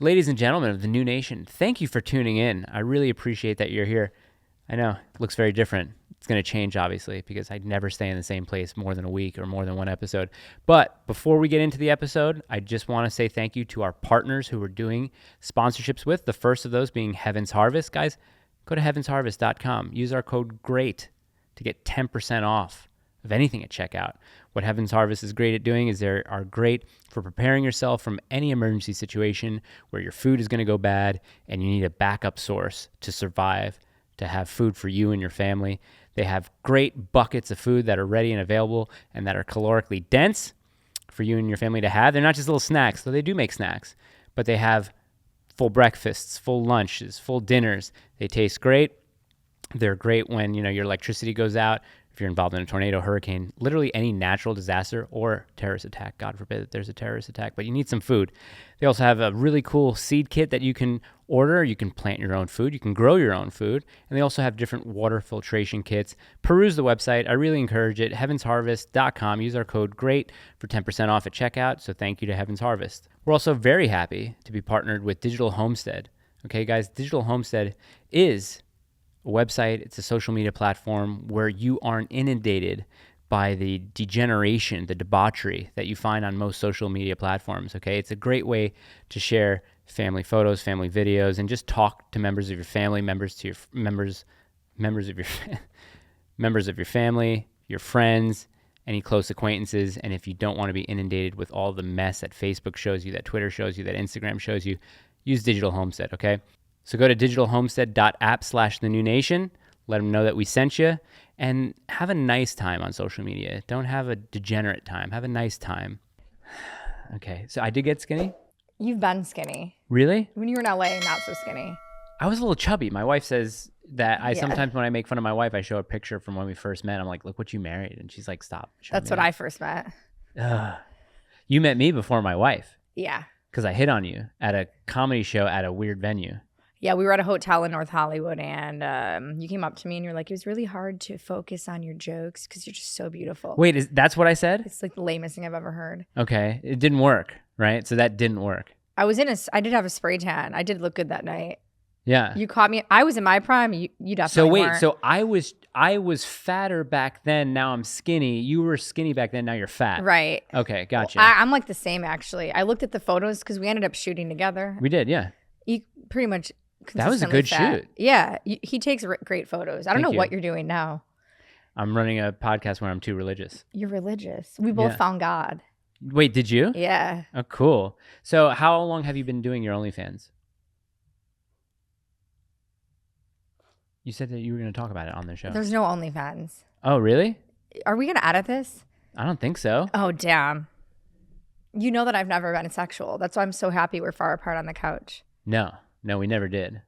Ladies and gentlemen of the New Nation, thank you for tuning in. I really appreciate that you're here. I know it looks very different. It's going to change, obviously, because I never stay in the same place more than a week or more than one episode. But before we get into the episode, I just want to say thank you to our partners who we're doing sponsorships with. The first of those being Heaven's Harvest. Guys, go to heavensharvest.com. Use our code GREAT to get 10% off of anything at checkout. What Heaven's Harvest is great at doing is they are great for preparing yourself from any emergency situation where your food is going to go bad and you need a backup source to survive, to have food for you and your family. They have great buckets of food that are ready and available and that are calorically dense for you and your family to have. They're not just little snacks, though they do make snacks, but they have full breakfasts, full lunches, full dinners. They taste great. They're great when, your electricity goes out, if you're involved in a tornado, hurricane, literally any natural disaster or terrorist attack. God forbid that there's a terrorist attack, but you need some food. They also have a really cool seed kit that you can order. You can plant your own food. You can grow your own food. And they also have different water filtration kits. Peruse the website. I really encourage it. heavensharvest.com. Use our code GREAT for 10% off at checkout. So thank you to Heaven's Harvest. We're also very happy to be partnered with Digital Homestead. Okay, guys, Digital Homestead is a website. It's a social media platform where you aren't inundated by the degeneration, the debauchery that you find on most social media platforms. Okay, it's a great way to share family photos, family videos, and just talk to members of your family, members of your members of your family, your friends, any close acquaintances. And if you don't want to be inundated with all the mess that Facebook shows you, that Twitter shows you, that Instagram shows you, use Digital Homestead. Okay. So go to digitalhomestead.app/thenewNation. Let them know that we sent you, and have a nice time on social media. Don't have a degenerate time. Have a nice time. Okay, so I did get skinny? You've been skinny. Really? When you were in LA, not so skinny. I was a little chubby. My wife says that sometimes when I make fun of my wife, I show a picture from when we first met. I'm like, look what you married. And she's like, stop. That's what I first met. You met me before my wife. Yeah. Because I hit on you at a comedy show at a weird venue. Yeah, we were at a hotel in North Hollywood, and you came up to me and you're like, it was really hard to focus on your jokes because you're just so beautiful. Wait, that's what I said? It's like the lamest thing I've ever heard. Okay, it didn't work, right? So that didn't work. I did have a spray tan. I did look good that night. Yeah. You caught me. I was in my prime. You definitely weren't. So I was fatter back then. Now I'm skinny. You were skinny back then. Now you're fat. Right. Okay, gotcha. Well, I'm like the same, actually. I looked at the photos because we ended up shooting together. We did, yeah. You pretty much... That was a good shoot. Yeah, he takes great photos. I don't know what you're doing now. I'm running a podcast where I'm too religious. You're religious. We both found God. Wait, did you? Yeah. Oh, cool. So how long have you been doing your OnlyFans? You said that you were going to talk about it on the show. There's no OnlyFans. Oh, really? Are we going to edit this? I don't think so. Oh, damn. You know that I've never been sexual. That's why I'm so happy we're far apart on the couch. No, we never did.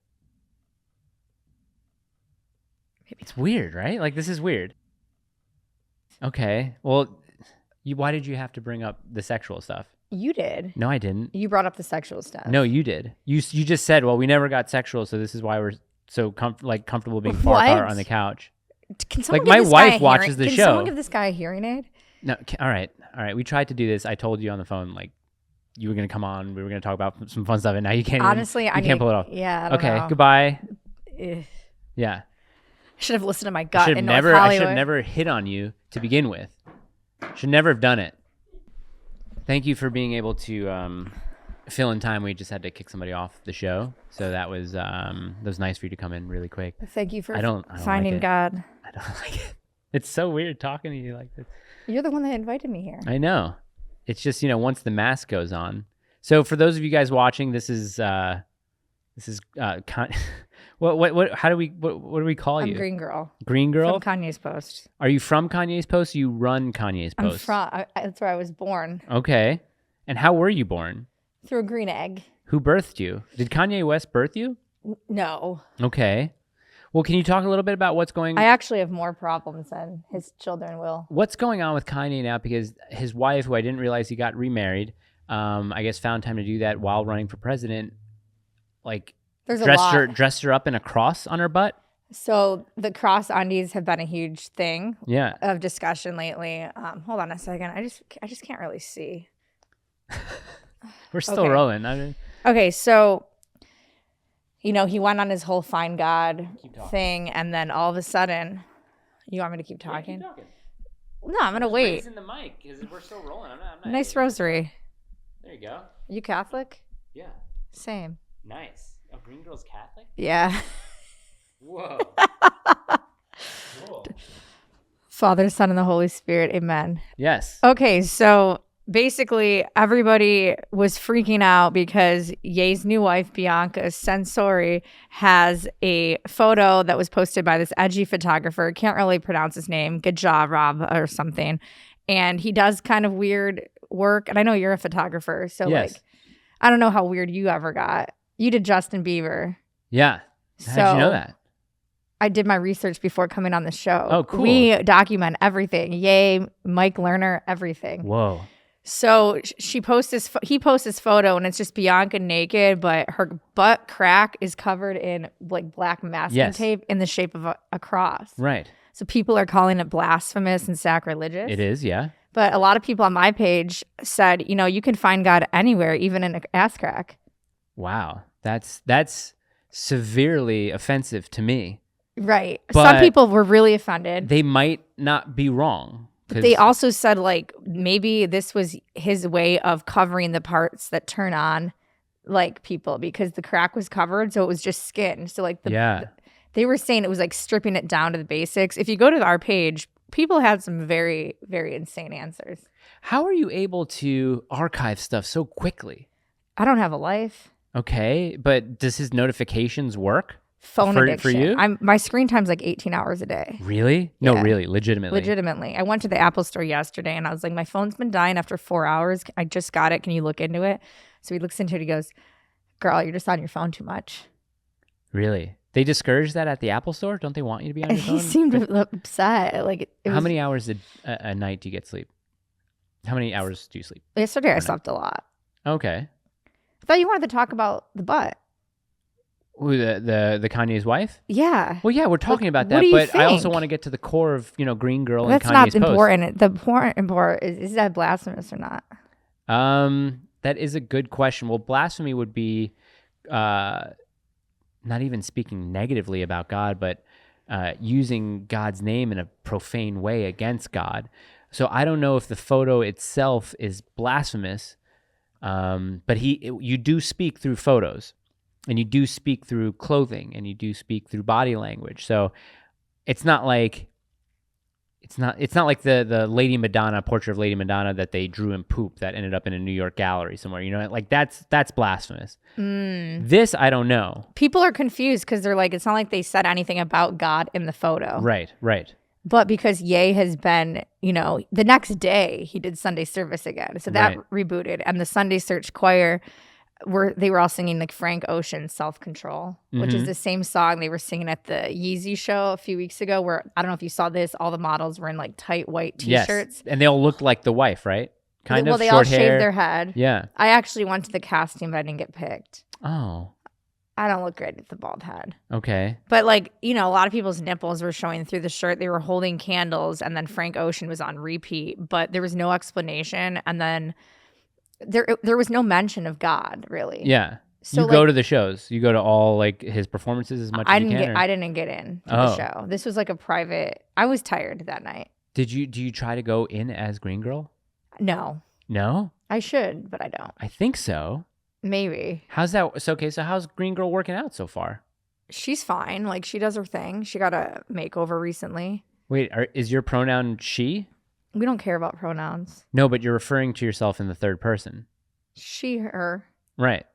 It's weird, right? Like, this is weird. Okay. Well, why did you have to bring up the sexual stuff? You did. No, I didn't. You brought up the sexual stuff. No, you did. You just said, well, we never got sexual, so this is why we're so comfortable being far apart on the couch. Can someone my wife watches the show. Can someone give this guy a hearing aid? No. All right. We tried to do this. I told you on the phone, like, you were going to come on. We were going to talk about some fun stuff, and now you can't. Honestly, you can't pull it off. Yeah. I don't know. Goodbye. Ugh. Yeah. I should have listened to my gut in North I Hollywood. should have never hit on you to begin with. Should never have done it. Thank you for being able to fill in time. We just had to kick somebody off the show, so that was nice for you to come in really quick. Thank you for I don't finding like God. I don't like it. It's so weird talking to you like this. You're the one that invited me here. I know. It's just, once the mask goes on. So for those of you guys watching, this is what do we call you? I'm Green Girl. Green Girl? From Kanye's Post. Are you from Kanye's Post? You run Kanye's Post? That's where I was born. Okay. And how were you born? Through a green egg. Who birthed you? Did Kanye West birth you? No. Okay. Well, can you talk a little bit about what's going on? I actually have more problems than his children will. What's going on with Kanye now? Because his wife, who I didn't realize he got remarried, I guess found time to do that while running for president. Like, dressed her up in a cross on her butt. So the cross undies have been a huge thing. Yeah. Of discussion lately. Hold on a second. I just can't really see. We're still rolling. Okay, so he went on his whole find God thing, and then all of a sudden, you want me to keep talking? Yeah, keep talking. No, I'm gonna wait. Raising the mic because we're still rolling. I'm not Nice rosary. There you go. You Catholic? Yeah. Same. Nice. Oh, Green Girl's Catholic? Yeah. Whoa. Cool. Father, Son, and the Holy Spirit. Amen. Yes. Okay, so basically everybody was freaking out because Ye's new wife, Bianca Sensori, has a photo that was posted by this edgy photographer. Can't really pronounce his name. Good job, Rob, or something. And he does kind of weird work. And I know you're a photographer, so Yes. like, I don't know how weird you ever got. You did Justin Bieber. Yeah. How'd you know that? I did my research before coming on the show. Oh, cool. We document everything. Ye, Mike Lerner, everything. Whoa. So he posts this photo, and it's just Bianca naked, but her butt crack is covered in like black masking tape in the shape of a cross. Right. So people are calling it blasphemous and sacrilegious. It is, yeah. But a lot of people on my page said, you can find God anywhere, even in an ass crack. Wow. That's severely offensive to me. Right. But some people were really offended. They might not be wrong. But they also said, like, maybe this was his way of covering the parts that turn on, like, people, because the crack was covered, so it was just skin. So, like, they were saying it was, like, stripping it down to the basics. If you go to our page, people had some very, very insane answers. How are you able to archive stuff so quickly? I don't have a life. Okay, but does his notifications work? Phone addiction. For you? My screen time's like 18 hours a day. Really? Yeah. No, really, legitimately. Legitimately. I went to the Apple store yesterday and I was like, my phone's been dying after 4 hours. I just got it. Can you look into it? So he looks into it. He goes, girl, you're just on your phone too much. Really? They discourage that at the Apple store? Don't they want you to be on your phone? He seemed upset. Like, how many hours a night do you get sleep? How many hours do you sleep? Yesterday I slept a lot. Okay. I thought you wanted to talk about the butt. Who, the Kanye's wife? Yeah. Well, yeah, we're talking about that, but I also want to get to the core of, Green Girl and Kanye's That's not post. important. The important is that blasphemous or not? That is a good question. Well, blasphemy would be not even speaking negatively about God, but using God's name in a profane way against God. So I don't know if the photo itself is blasphemous, but you do speak through photos. And you do speak through clothing, and you do speak through body language. So it's not like the Lady Madonna portrait of Lady Madonna that they drew in poop that ended up in a New York gallery somewhere. Like that's blasphemous. This I don't know. People are confused because they're like, it's not like they said anything about God in the photo. Right. But because Ye has been, the next day he did Sunday service again, so that rebooted, and the Sunday Search Choir. They were all singing like Frank Ocean's Self-Control, which is the same song they were singing at the Yeezy show a few weeks ago, where I don't know if you saw this, all the models were in like tight white t-shirts. Yes. And they all looked like the wife, right? Well, they all shaved their head. Yeah. I actually went to the casting, but I didn't get picked. Oh. I don't look great with the bald head. Okay. But like, a lot of people's nipples were showing through the shirt. They were holding candles, and then Frank Ocean was on repeat, but there was no explanation. And then there was no mention of God, really. Yeah. So you go to the shows. You go to all like his performances as much as you can. I didn't get in to the show. This was like a private. I was tired that night. Do you try to go in as Green Girl? No. No? I should, but I don't. I think so. Maybe. How's that? So how's Green Girl working out so far? She's fine. Like, she does her thing. She got a makeover recently. Wait, is your pronoun she? We don't care about pronouns. No, but you're referring to yourself in the third person. She, her. Right.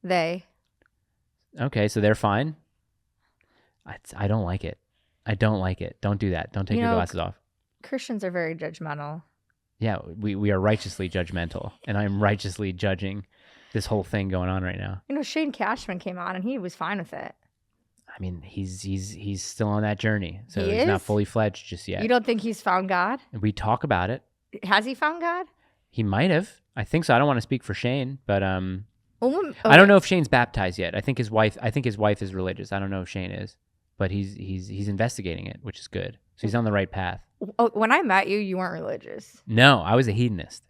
They. Okay, so they're fine. I don't like it. I don't like it. Don't do that. Don't take your glasses off. Christians are very judgmental. Yeah, we are righteously judgmental, and I'm righteously judging this whole thing going on right now. Shane Cashman came on, and he was fine with it. I mean, he's still on that journey, so he's not fully fledged just yet. You don't think he's found God? We talk about it. Has he found God? He might have. I think so. I don't want to speak for Shane, but okay. I don't know if Shane's baptized yet. I think his wife is religious. I don't know if Shane is, but he's investigating it, which is good. So he's on the right path. When I met you, you weren't religious. No, I was a hedonist.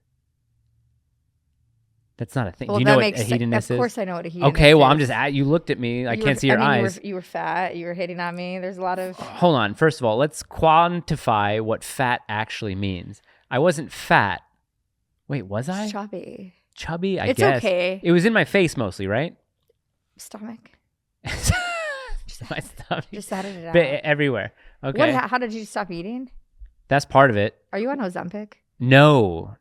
That's not a thing. Well, Do you know that what makes a hedonist is? Of course I know what a hedonist is. Okay, well, I'm just you looked at me. I can't see your eyes. You were fat. You were hitting on me. There's a lot of... Hold on. First of all, let's quantify what fat actually means. I wasn't fat. Wait, was I? Chubby. Chubby, I It's guess. okay. It was in my face mostly, right? Stomach. My stomach. Just added it out. But everywhere. Okay. How did you stop eating? That's part of it. Are you on Ozempic? No.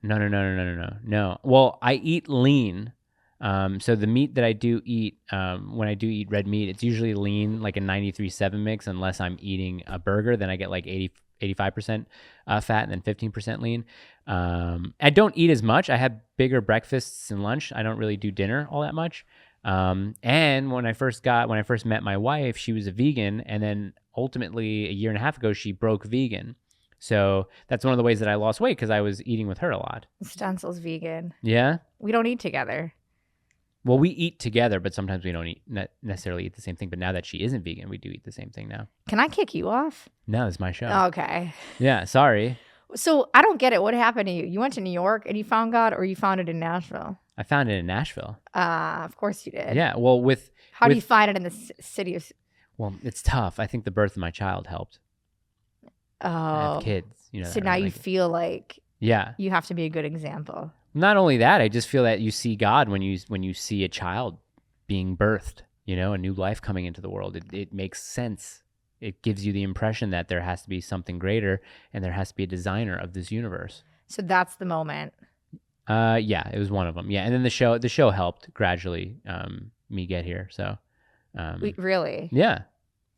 Well, I eat lean. So the meat that I do eat, when I do eat red meat, it's usually lean, like a 93.7 mix, unless I'm eating a burger. Then I get like 85% fat and then 15% lean. I don't eat as much. I have bigger breakfasts and lunch. I don't really do dinner all that much. And when I first met my wife, she was a vegan, and then ultimately a year and a half ago, she broke vegan. So that's one of the ways that I lost weight, because I was eating with her a lot. Stencil's vegan. Yeah? We don't eat together. Well, we eat together, but sometimes we don't necessarily eat the same thing. But now that she isn't vegan, we do eat the same thing now. Can I kick you off? No, it's my show. Okay. Yeah, sorry. So I don't get it. What happened to you? You went to New York and you found God, or you found it in Nashville? I found it in Nashville. Of course you did. Yeah, well, How do you find it in the city of... Well, it's tough. I think the birth of my child helped. Oh. I have kids. So now you feel like you have to be a good example. Not only that, I just feel that you see God when you see a child being birthed, a new life coming into the world. It makes sense. It gives you the impression that there has to be something greater, and there has to be a designer of this universe. So that's the moment. Yeah, it was one of them. Yeah, and then the show helped gradually me get here. So, really? Yeah,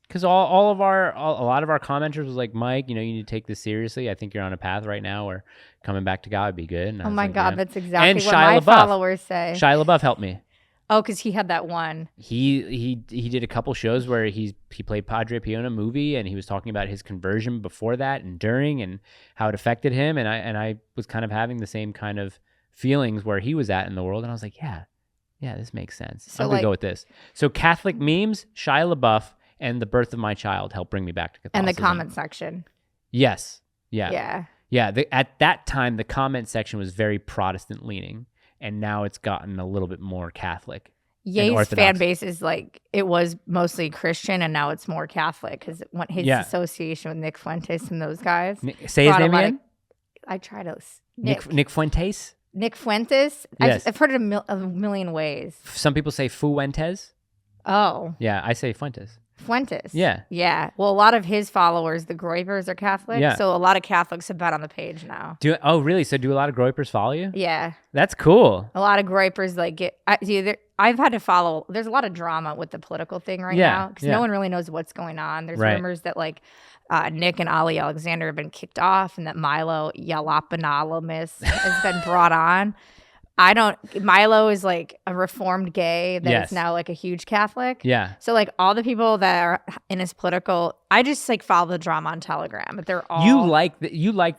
because a lot of our commenters was like, Mike, you need to take this seriously. I think you're on a path right now where coming back to God would be good. And oh my like, God, yeah. That's exactly and what Shia my LaBeouf. Followers say. Shia LaBeouf helped me. Oh, because he had that one. He did a couple shows where he played Padre Pio in a movie, and he was talking about his conversion before that and during, and how it affected him. And I was kind of having the same kind of feelings where he was at in the world, and I was like, yeah, this makes sense. So I'm gonna go with this. So Catholic memes, Shia LaBeouf, and the birth of my child helped bring me back to Catholicism. And the comment section. Yes. Yeah. At that time, the comment section was very Protestant leaning, and now it's gotten a little bit more Catholic. Ye's fan base is like, it was mostly Christian, and now it's more Catholic, because his association with Nick Fuentes and those guys. Say his name again? I try to... Nick Fuentes? Nick Fuentes? Yes. I've heard it a million ways. Some people say Fuentes. Oh. Yeah, I say Fuentes. Fuentes. Yeah. Yeah. Well, a lot of his followers, the Groypers, are Catholic. Yeah. So a lot of Catholics have been on the page now. Oh, really? So do a lot of Groypers follow you? Yeah. That's cool. A lot of Groypers I've had to follow. There's a lot of drama with the political thing right now, because no one really knows what's going on. There's rumors that Nick and Ali Alexander have been kicked off, and that Milo Yiannopoulos has been brought on. Milo is like a reformed gay that is now like a huge Catholic. Yeah. So like all the people that are in his political, I just like follow the drama on Telegram, but they're all... You like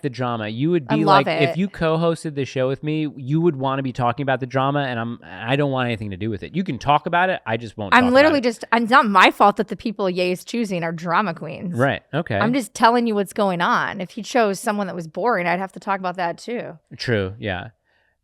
the drama. You would be like, it. if you co-hosted the show with me, you would want to be talking about the drama, and I don't want anything to do with it. You can talk about it. I just won't. I'm literally just, it's not my fault that the people Ye is choosing are drama queens. Right. Okay. I'm just telling you what's going on. If he chose someone that was boring, I'd have to talk about that too. True. Yeah.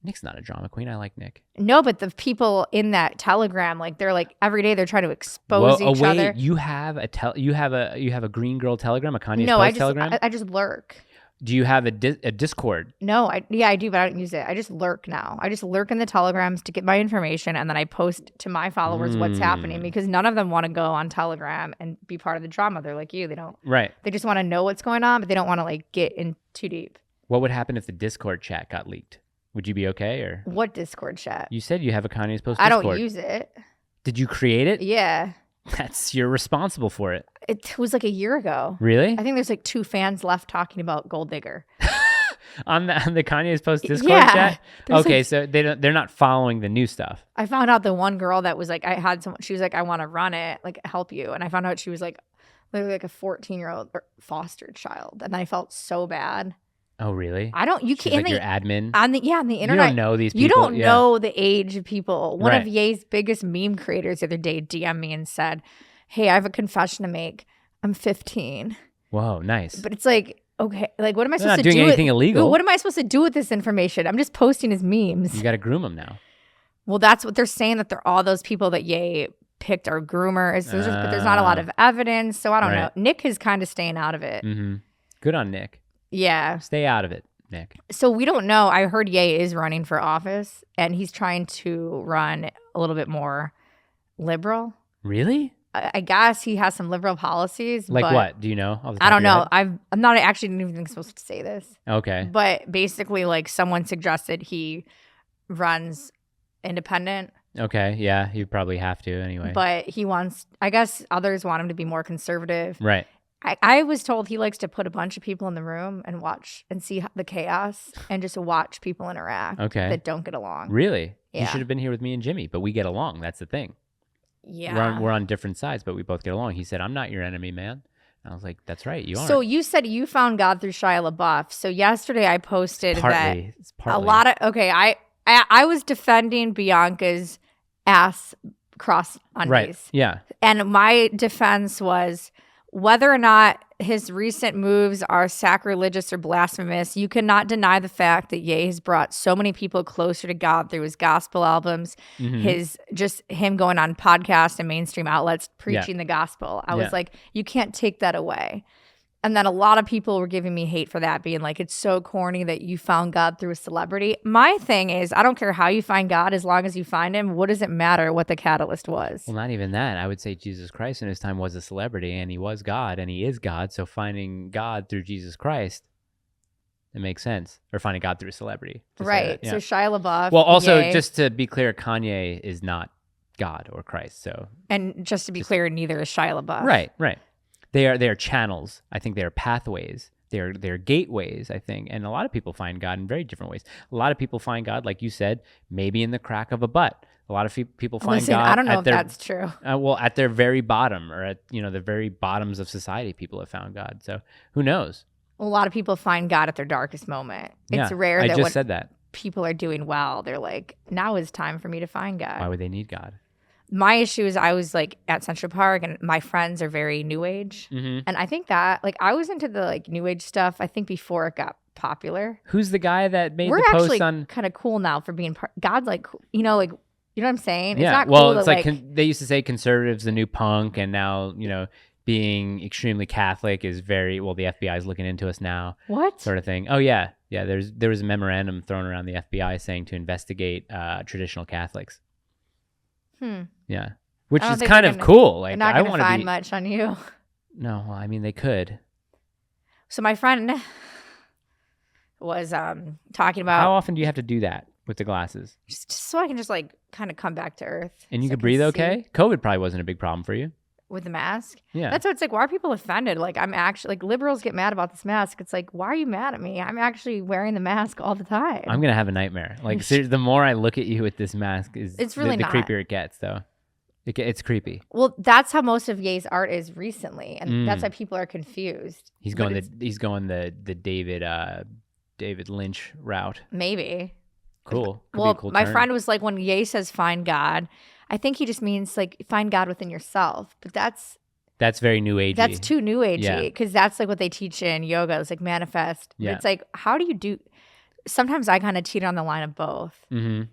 Nick's not a drama queen. I like Nick. No, but the people in that Telegram, like they're like every day they're trying to expose each other. You have a Green Girl Telegram, a Kanye Post Telegram? I just lurk. Do you have a Discord? No, I do, but I don't use it. I just lurk now. I just lurk in the Telegrams to get my information, and then I post to my followers what's happening, because none of them want to go on Telegram and be part of the drama. They're like you. They don't. Right. They just want to know what's going on, but they don't want to like get in too deep. What would happen if the Discord chat got leaked? Would you be okay, or what Discord chat? You said you have a Kanye's Post Discord. I don't use it. Did you create it? Yeah. You're responsible for it. It was like a year ago. Really? I think there's like 2 fans left talking about Gold Digger. on the Kanye's Post Discord chat? Okay, so they're not following the new stuff. I found out the one girl that was like, she was like, I want to run it, like help you. And I found out she was like literally like a 14-year-old foster child. And I felt so bad. Oh, really? You can't. Like your admin? On the internet. You don't know these people. You don't know the age of people. One right. of Ye's biggest meme creators the other day DM'd me and said, hey, I have a confession to make. I'm 15. Whoa, nice. But it's like, okay, like what am I supposed to do? Not doing anything illegal. What am I supposed to do with this information? I'm just posting his memes. You got to groom them now. Well, that's what they're saying, that they're all those people that Ye picked are groomers. But there's not a lot of evidence. So I don't know. Nick is kind of staying out of it. Mm-hmm. Good on Nick. Yeah. Stay out of it, Nick. So we don't know. I heard Ye is running for office, and he's trying to run a little bit more liberal. Really? I guess he has some liberal policies. Like what? Do you know? I don't know. I'm not actually even supposed to say this. Okay. But basically, like, someone suggested he runs independent. Okay. Yeah, you probably have to anyway. But he wants, I guess others want him to be more conservative. Right. I was told he likes to put a bunch of people in the room and watch and see the chaos and just watch people interact that don't get along. Really? Yeah. You should have been here with me and Jimmy, but we get along. That's the thing. Yeah. We're on different sides, but we both get along. He said, I'm not your enemy, man. And I was like, that's right. You aren't. So you said you found God through Shia LaBeouf. So yesterday I posted partly. a lot of, I was defending Bianca's ass cross undies. Right. Yeah. And my defense was, whether or not his recent moves are sacrilegious or blasphemous, you cannot deny the fact that Ye has brought so many people closer to God through his gospel albums, him going on podcasts and mainstream outlets preaching the gospel. I was like, you can't take that away. And then a lot of people were giving me hate for that, being like, it's so corny that you found God through a celebrity. My thing is, I don't care how you find God, as long as you find him. What does it matter what the catalyst was? Well, not even that. I would say Jesus Christ in his time was a celebrity, and he was God, and he is God. So finding God through Jesus Christ, it makes sense. Or finding God through a celebrity. Right. So Shia LaBeouf. Well, also, just to be clear, Kanye is not God or Christ. So, and just to be clear, neither is Shia LaBeouf. Right. They are channels. I think they are pathways. They're gateways, I think. And a lot of people find God in very different ways. A lot of people find God, like you said, maybe in the crack of a butt. A lot of people find God. I don't know if that's true. Well, at their very bottom, or at the very bottoms of society, people have found God. So who knows? A lot of people find God at their darkest moment. It's rare that when said that people are doing well, they're like, now is time for me to find God. Why would they need God? My issue is I was like at Central Park, and my friends are very new age. Mm-hmm. And I think that, like, I was into the like new age stuff, I think, before it got popular. Who's the guy that made We're the post actually on? Kind of cool now for being God's like, you know what I'm saying? Yeah. It's not well, cool it's like they used to say conservatives the new punk, and now being extremely Catholic is very well. The FBI is looking into us now. What sort of thing? Oh yeah. There was a memorandum thrown around the FBI saying to investigate traditional Catholics. Yeah. Which is kind of cool. Like, they're not going to find much on you. No, well, I mean, they could. So my friend was talking about... How often do you have to do that with the glasses? Just so I can just like kind of come back to earth. And you could breathe okay? COVID probably wasn't a big problem for you. With the mask? Yeah. That's what it's like. Why are people offended? Like, I'm actually... Like, liberals get mad about this mask. It's like, why are you mad at me? I'm actually wearing the mask all the time. I'm going to have a nightmare. Like, seriously, the more I look at you with this mask, it's really the creepier it gets, though. It's creepy. Well, that's how most of Ye's art is recently, and that's why people are confused. He's going the David Lynch route. Maybe. Cool. Cool my friend was like, when Ye says find God, I think he just means like find God within yourself. But that's very new agey. That's too new agey, because that's like what they teach in yoga. It's like manifest. Yeah. But it's like, how do you do? Sometimes I kind of teeter on the line of both. Mm-hmm.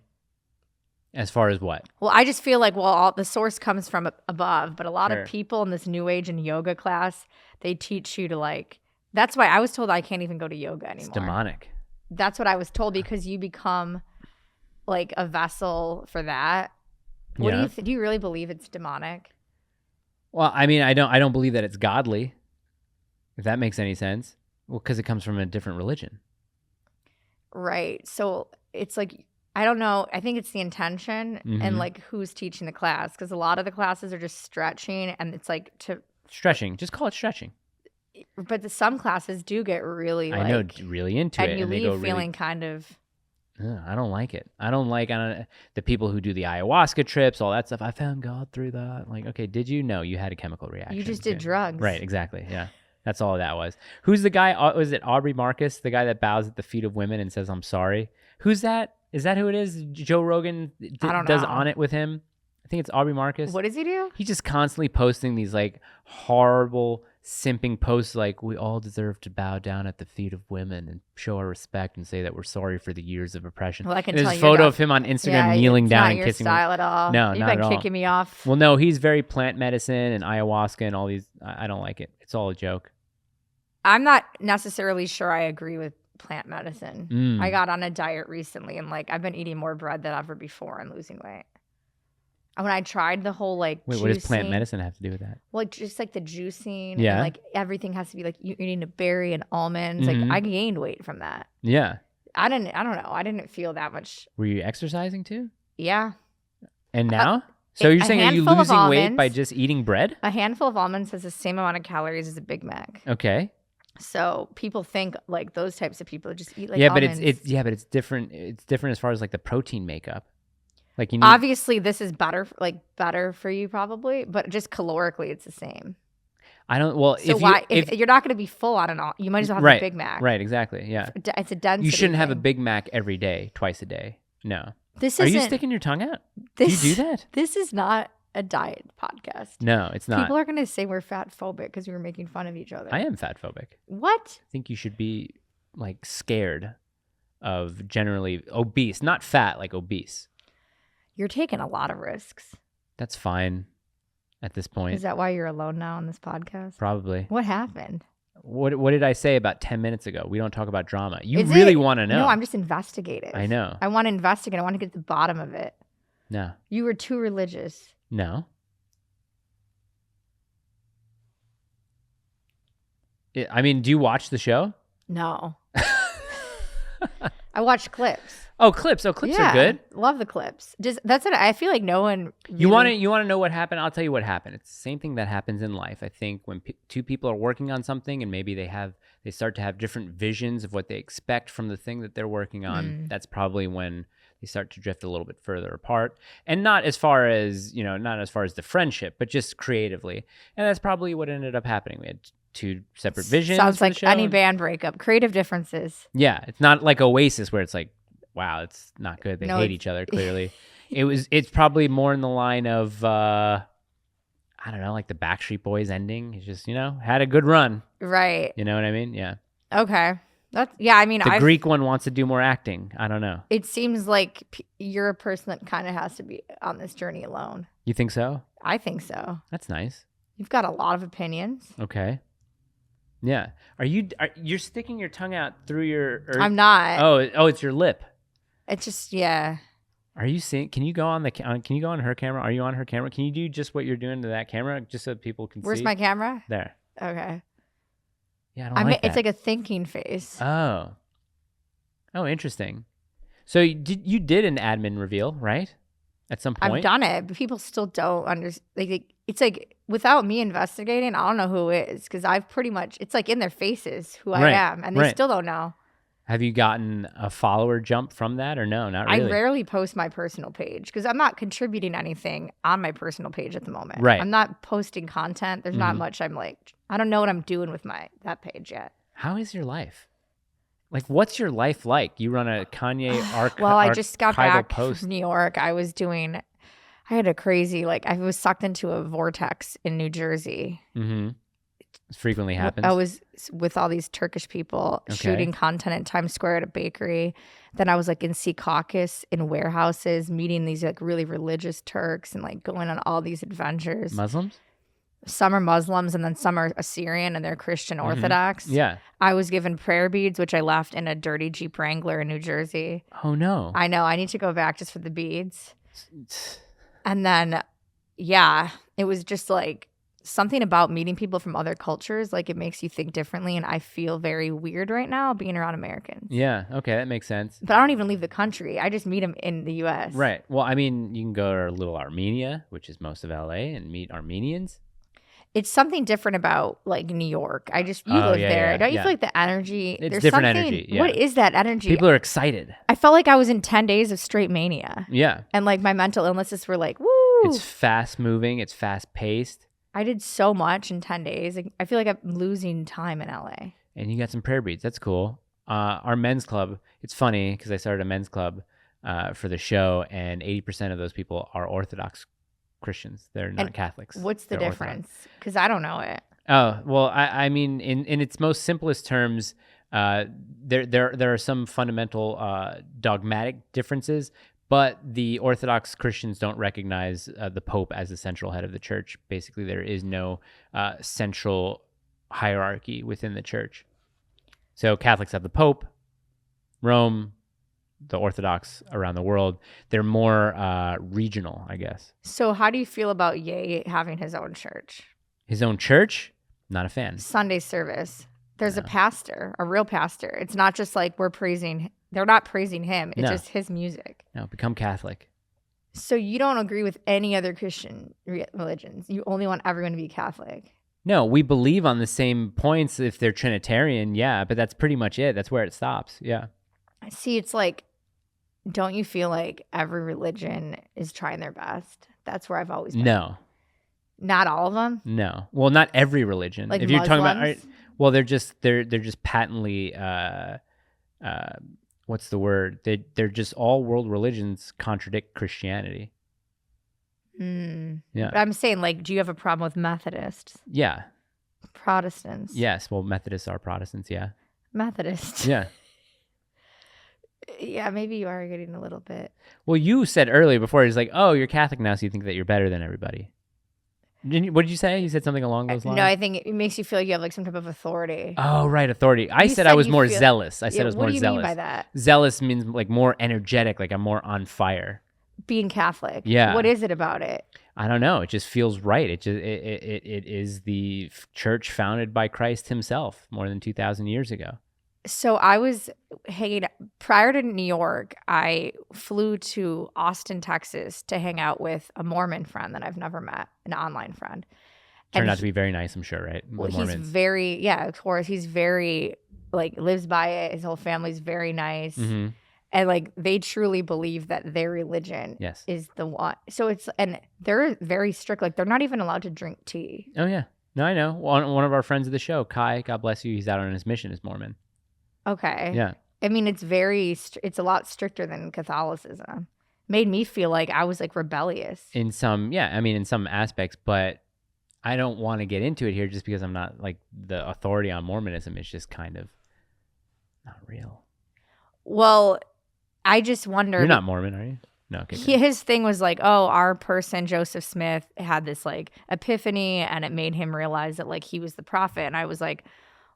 As far as what? Well, I just feel like, all the source comes from above, but a lot of people in this new age and yoga class, they teach you to like, that's why I was told I can't even go to yoga anymore. It's demonic. That's what I was told, because you become like a vessel for that. What do you do you really believe it's demonic? Well, I mean, I don't believe that it's godly, if that makes any sense. Well, because it comes from a different religion. Right. So it's like, I don't know. I think it's the intention and like who's teaching the class, because a lot of the classes are just stretching, and it's like stretching. Just call it stretching. But some classes do get really really into it, and you leave feeling kind of. I don't like it. I don't like the people who do the ayahuasca trips, all that stuff. I found God through that. Like, okay, did you? No, you had a chemical reaction. You just did drugs. Right, exactly. Yeah. That's all that was. Who's the guy? Was it Aubrey Marcus, the guy that bows at the feet of women and says, I'm sorry? Who's that? Is that who it is? Joe Rogan does On It with him? I think it's Aubrey Marcus. What does he do? He's just constantly posting these like horrible simping posts like we all deserve to bow down at the feet of women and show our respect and say that we're sorry for the years of oppression. Well, I can There's tell a you photo that- of him on Instagram Yeah, kneeling it's down not and your kissing style at all. No, You've not been at all. kicking me off. Well, no, he's very plant medicine and ayahuasca and all these. I don't like it. It's all a joke. I'm not necessarily sure I agree with plant medicine. Mm. I got on a diet recently, and like I've been eating more bread than ever before and losing weight. And when I tried the whole like Wait, what does plant medicine have to do with that? Well, like just like the juicing, Yeah. and like everything has to be like you're eating a berry and almonds. Mhm. Like I gained weight from that. Yeah. I don't know. I didn't feel that much. Were you exercising too? Yeah. And now? So you're a saying, are you handful of losing weight by almonds. just eating bread? A handful of almonds has the same amount of calories as a Big Mac. Okay. So people think like those types of people just eat like yeah, almonds. but it's different. It's different as far as like the protein makeup. Like you need. Obviously, this is better for you probably, but just calorically, it's the same. I don't. Well, So if you're not going to be full on you might as well have right, a Big Mac. Right. Exactly. Yeah. It's a density. You shouldn't have a thing. Big Mac every day, twice a day. No. This Are isn't. you sticking your tongue out? This, Do you do that? This is not a diet podcast. No, it's not. People are going to say we're fat phobic because we were making fun of each other. I am fat phobic. What? I think you should be like scared of generally obese, not fat, like obese. You're taking a lot of risks. That's fine at this point. Is that why you're alone now on this podcast? Probably. What happened? What did I say about 10 minutes ago? We don't talk about drama. You Is really it- want to know. No, I'm just investigative. I know. I want to investigate. I want to get to the bottom of it. No. You were too religious. No. I mean, do you watch the show? No. I watched clips. Oh, clips. Oh, clips are good. Love the clips. Just that's it. I feel like no one. You want to know what happened? I'll tell you what happened. It's the same thing that happens in life. I think when two people are working on something and maybe they start to have different visions of what they expect from the thing that they're working on. That's probably when they start to drift a little bit further apart, and not as far as the friendship, but just creatively. And that's probably what ended up happening. We had two separate visions. Sounds for the like show, any and- band breakup. Creative differences. Yeah, it's not like Oasis where it's like, wow, it's not good. They No, hate it's- each other clearly. It's probably more in the line of I don't know, like the Backstreet Boys ending. It's just, had a good run. Right. You know what I mean? Yeah. Okay. I mean, The Greek one wants to do more acting. I don't know. It seems like you're a person that kind of has to be on this journey alone. You think so? I think so. That's nice. You've got a lot of opinions. Okay. Yeah. You're sticking your tongue out through your I'm not. Oh, it's your lip. It's just, yeah. Are you seeing? Can you go on can you go on her camera? Are you on her camera? Can you do just what you're doing to that camera just so people can Where's see? my camera? There. Okay. Yeah, I don't like that. It's like a thinking face. Oh, interesting. So you did an admin reveal, right? At some point. I've done it, but people still don't understand. It's like without me investigating, I don't know who it is because I've pretty much, it's like in their faces who I Right, am, and they right. still don't know. Have you gotten a follower jump from that or no? Not really. I rarely post my personal page because I'm not contributing anything on my personal page at the moment. Right. I'm not posting content. There's not much. I'm like, I don't know what I'm doing with that page yet. How is your life? Like, what's your life like? You run a Kanye Well, I just got back post. from New York. I had a crazy, I was sucked into a vortex in New Jersey. Mm-hmm. It frequently happens. I was with all these Turkish people shooting content in Times Square at a bakery. Then I was in Secaucus in warehouses, meeting these really religious Turks and going on all these adventures. Muslims? Some are Muslims and then some are Assyrian and they're Christian Orthodox. Yeah. I was given prayer beads, which I left in a dirty Jeep Wrangler in New Jersey. Oh, no. I know. I need to go back just for the beads. And then, yeah, it was just something about meeting people from other cultures. It makes you think differently. And I feel very weird right now being around Americans. Yeah. Okay. That makes sense. But I don't even leave the country. I just meet them in the U.S. Right. Well, I mean, you can go to little Armenia, which is most of LA, and meet Armenians. It's something different about New York. You live there. yeah, Don't you yeah. feel like the energy? It's there's different something, energy, yeah. What is that energy? People are excited. I felt like I was in 10 days of straight mania. Yeah. And my mental illnesses were woo. It's fast moving. It's fast paced. I did so much in 10 days. I feel like I'm losing time in LA. And you got some prayer beads. That's cool. Our men's club, it's funny because I started a men's club for the show, and 80% of those people are Orthodox Christians. They're not Catholics. What's the They're difference? Because I don't know it. Oh, well, I mean, in its most simplest terms, there are some fundamental dogmatic differences, but the Orthodox Christians don't recognize the Pope as the central head of the church. Basically, there is no central hierarchy within the church. So Catholics have the Pope, Rome, the Orthodox around the world. They're more regional, I guess. So how do you feel about Ye having his own church? His own church? Not a fan. Sunday service. There's a pastor, a real pastor. It's not just like they're not praising him. It's just his music. No, become Catholic. So you don't agree with any other Christian religions. You only want everyone to be Catholic. No, we believe on the same points if they're Trinitarian, yeah, but that's pretty much it. That's where it stops, yeah. See, it's like, don't you feel like every religion is trying their best? That's where I've always been. No. Not all of them? No. Well, not every religion. Like if you're Muslims? talking about, well, they're just patently, what's the word? They're just all world religions contradict Christianity. Yeah. But I'm saying, like, do you have a problem with Methodists? Yeah. Protestants? Yes. Well, Methodists are Protestants, yeah. Methodists? Yeah. Yeah, maybe you are getting a little bit. Well, you said earlier before, it's like, oh, you're Catholic now, so you think that you're better than everybody. What did you say? You said something along those lines? No, I think it makes you feel like you have like some type of authority. Oh, right, authority. I said I was more zealous. I said I was more zealous. What do you mean by that? Zealous means like more energetic, like I'm more on fire. Being Catholic. Yeah. What is it about it? I don't know. It just feels right. It is the church founded by Christ himself more than 2,000 years ago. So I was hanging prior to New York. I flew to Austin, Texas to hang out with a Mormon friend that I've never met, an online friend. Turned out to be very nice, I'm sure, right? Well, he's very, of course. He's very, like, lives by it. His whole family's very nice. Mm-hmm. And, like, they truly believe that their religion is the one. So and they're very strict. Like, they're not even allowed to drink tea. Oh, yeah. No, I know. One of our friends of the show, Kai, God bless you, he's out on his mission, is Mormon. Okay. Yeah. I mean, it's a lot stricter than Catholicism. Made me feel like I was like rebellious. In some aspects, but I don't want to get into it here just because I'm not like the authority on Mormonism. It's just kind of not real. Well, I just wonder. You're not Mormon, are you? No. Okay. His thing was like, oh, our person, Joseph Smith, had this like epiphany and it made him realize that like he was the prophet. And I was like,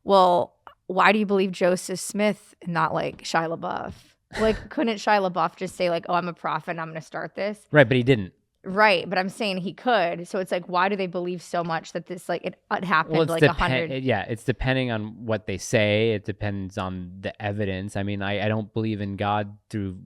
well, why do you believe Joseph Smith and not like Shia LaBeouf? Like, couldn't Shia LaBeouf just say like, oh, I'm a prophet and I'm going to start this? Right, but he didn't. Right, but I'm saying he could. So it's like, why do they believe so much that this like it happened like 100? Yeah, it's depending on what they say. It depends on the evidence. I mean, I don't believe in God through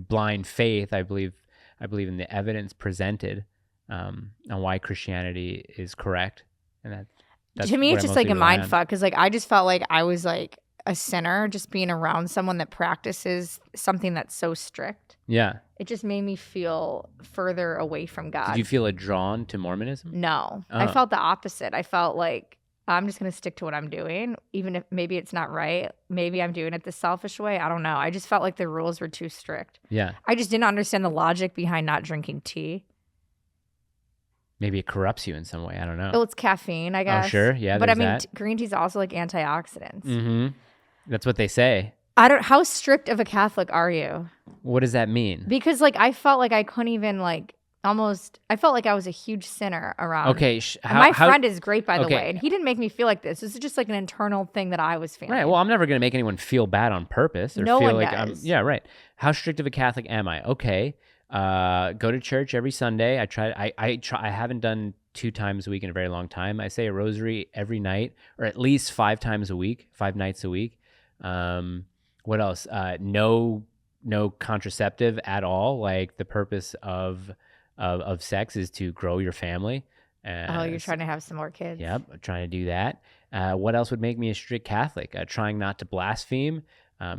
blind faith. I believe in the evidence presented on why Christianity is correct, and that's to me, it's just like a mind fuck because like I just felt like I was like a sinner just being around someone that practices something that's so strict. Yeah. It just made me feel further away from God. Did you feel drawn to Mormonism? No. Oh. I felt the opposite. I felt like I'm just going to stick to what I'm doing, even if maybe it's not right. Maybe I'm doing it the selfish way. I don't know. I just felt like the rules were too strict. Yeah. I just didn't understand the logic behind not drinking tea. Maybe it corrupts you in some way. I don't know. Well, it's caffeine, I guess. Oh, sure. Yeah, but I mean, green tea is also like antioxidants. Mm-hmm. That's what they say. How strict of a Catholic are you? What does that mean? Because like I felt like I couldn't even like I felt like I was a huge sinner around. Okay. My friend is great, by the way, and he didn't make me feel like this. This is just like an internal thing that I was feeling. Right. Well, I'm never going to make anyone feel bad on purpose or no feel one like does. Yeah, right. How strict of a Catholic am I? Okay. Go to church every Sunday. I haven't done 2 times a week in a very long time. I say a rosary every night, or at least 5 times a week, 5 nights a week. What else? No contraceptive at all. Like the purpose of sex is to grow your family. You're trying to have some more kids. Yep, I'm trying to do that. What else would make me a strict Catholic? Trying not to blaspheme,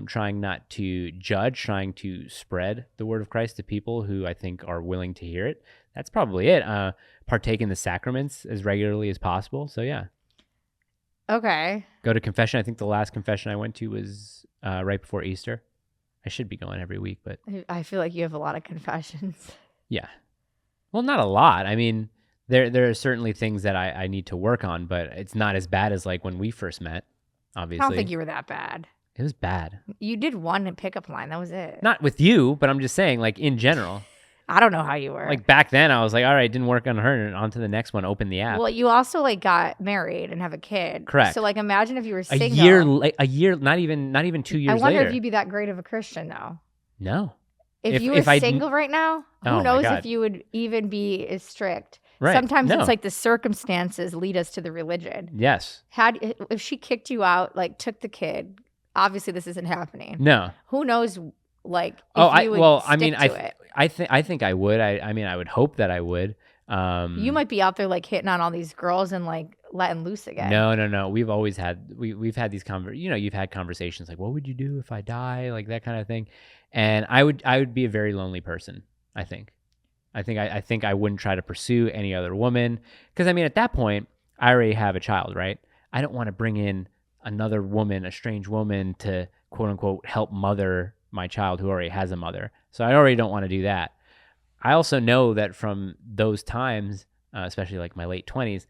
trying not to judge, trying to spread the word of Christ to people who I think are willing to hear it. That's probably it. Partake in the sacraments as regularly as possible. So yeah. Okay. Go to confession. I think the last confession I went to was right before Easter. I should be going every week, but I feel like you have a lot of confessions. Yeah. Well, not a lot. I mean, There are certainly things that I need to work on, but it's not as bad as like when we first met, obviously. I don't think you were that bad. It was bad. You did one pickup line. That was it. Not with you, but I'm just saying, like, in general. I don't know how you were. Like, back then, I was like, all right, didn't work on her, and on to the next one, open the app. Well, you also, like, got married and have a kid. Correct. So, like, imagine if you were single. A year, not even 2 years later. I wonder if you'd be that great of a Christian, though. No. If you were single right now, who knows if you would even be as strict. Right. Sometimes it's like the circumstances lead us to the religion. Yes. If she kicked you out, like, took the kid, obviously this isn't happening. No. Who knows, like, if you would stick to it. I think I would. I mean, I would hope that I would. You might be out there like hitting on all these girls and like letting loose again. No. We've always had we've had these you've had conversations like, what would you do if I die, like that kind of thing. And I would be a very lonely person. I think I wouldn't try to pursue any other woman because I mean at that point I already have a child, right? I don't want to bring in another woman, a strange woman, to quote unquote help mother my child who already has a mother. So I already don't want to do that. I also know that from those times, especially like my late 20s,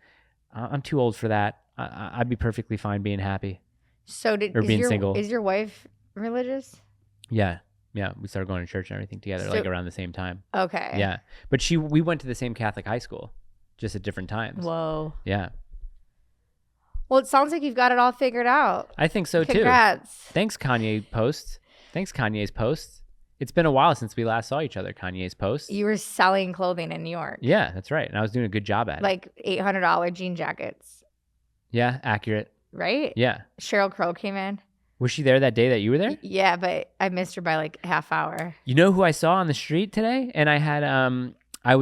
I'm too old for that. I'd be perfectly fine being happy. So being single. Is your wife religious? Yeah. We started going to church and everything together, like around the same time. Okay. Yeah, but we went to the same Catholic high school, just at different times. Whoa. Yeah. Well, it sounds like you've got it all figured out. I think so too. Congrats. Thanks, Kanye's post. It's been a while since we last saw each other. Kanye's post. You were selling clothing in New York. Yeah, that's right, and I was doing a good job at it. Like $800 jean jackets. Yeah, accurate. Right? Yeah. Sheryl Crow came in. Was she there that day that you were there? Yeah, but I missed her by like half hour. You know who I saw on the street today? And I had I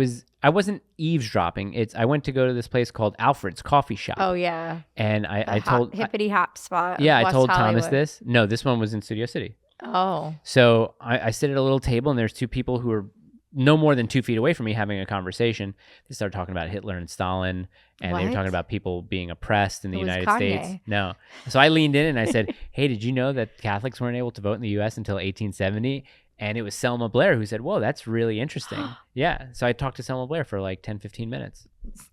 wasn't eavesdropping. I went to go to this place called Alfred's Coffee Shop. Oh yeah. And I told hippity hop spot. Yeah, I told Hollywood. Thomas this. No, this one was in Studio City. Oh. So I sit at a little table and there's two people who are no more than 2 feet away from me having a conversation. They started talking about Hitler and Stalin, and they were talking about people being oppressed in the United States. No. So I leaned in and I said, hey, did you know that Catholics weren't able to vote in the U.S. until 1870? And it was Selma Blair who said, whoa, that's really interesting. Yeah. So I talked to Selma Blair for like 10, 15 minutes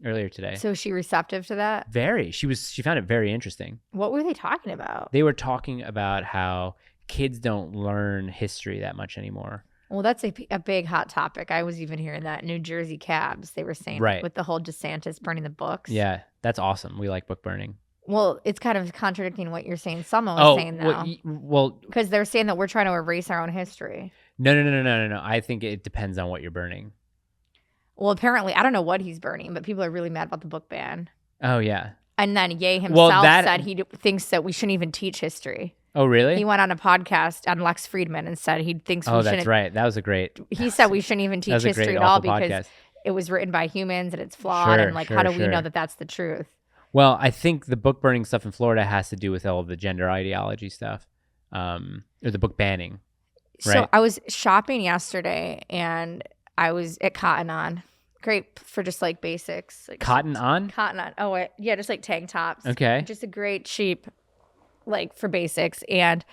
earlier today. So is she receptive to that? Very. She found it very interesting. What were they talking about? They were talking about how kids don't learn history that much anymore. Well, that's a big hot topic. I was even hearing that New Jersey cabs, they were saying, right, with the whole DeSantis burning the books. Yeah, that's awesome. We like book burning. Well, it's kind of contradicting what you're saying. Someone was saying now. Well, because they're saying that we're trying to erase our own history. No. I think it depends on what you're burning. Well, apparently, I don't know what he's burning, but people are really mad about the book ban. Oh, yeah. And then Ye himself said he thinks that we shouldn't even teach history. Oh, really? He went on a podcast on Lex Friedman and said he thinks we shouldn't. Oh, that's right. That was a great. He said we shouldn't even teach history at all because it was written by humans and it's flawed. And like, how do we know that that's the truth? Well, I think the book burning stuff in Florida has to do with all of the gender ideology stuff, or the book banning. Right? So I was shopping yesterday and I was at Cotton On. Great for just like basics. Like Cotton On? Cotton On. Oh, yeah, just like tank tops. Okay. Just a great cheap, like for basics. And